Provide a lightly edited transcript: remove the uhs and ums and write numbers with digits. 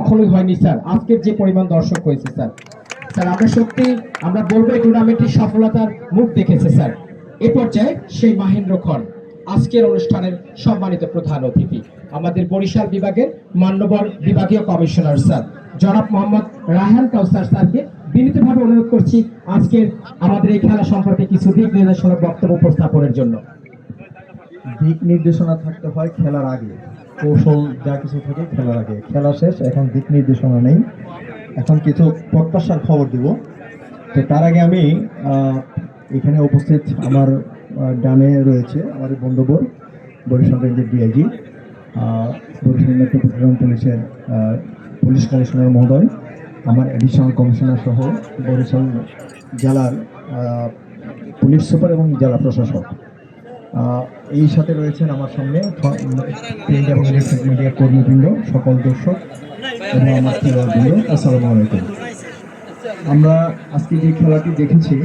কখনোই হয়নি স্যার, আজকের যে পরিমাণ দর্শক হয়েছে স্যার। স্যার আমরা সত্যি আমরা বলবো এই টুর্নামেন্টের সফলতার মুখ দেখেছে স্যার। এ পর্যায়ে সেই মাহেন্দ্র খন আজকের অনুষ্ঠানের সম্মানিত প্রধান অতিথি আমাদের বরিশাল বিভাগের মান্যবর বিভাগীয় কমিশনার স্যার জনাব মোহাম্মদ রায়হান কাউসার স্যারকে বিনীতভাবে অনুরোধ করছি আজকের আমাদের এই খেলা সম্পর্কে কিছু দিক নির্দেশনা বক্তব্য উপস্থাপনের জন্য। দিক নির্দেশনা থাকতে হয় খেলার আগে, কৌশল যা কিছু থাকে খেলার আগে। খেলা শেষ, এখন দিক নির্দেশনা নেই, এখন কিছু প্রত্যাশার খবর দিব। তো তার আগে আমি এখানে উপস্থিত আমার ডানে রয়েছে আমার বন্ধুবর বরিশাল রেঞ্জের ডিআইজি, বরিশাল মেট্রোপলিটন পুলিশের পুলিশ কমিশনার মহোদয়, আমার অ্যাডিশনাল কমিশনার সহ বরিশাল জেলার পুলিশ সুপার এবং জেলা প্রশাসক। এই সাথে রয়েছেন আমার সামনে প্রিন্ট এবং ইলেকট্রনিক মিডিয়ার কর্মীবৃন্দ, সকল দর্শক এবং আমার খেলোয়াড়বৃন্দ, আসসালামু আলাইকুম। আমরা আজকে যে খেলাটি দেখেছি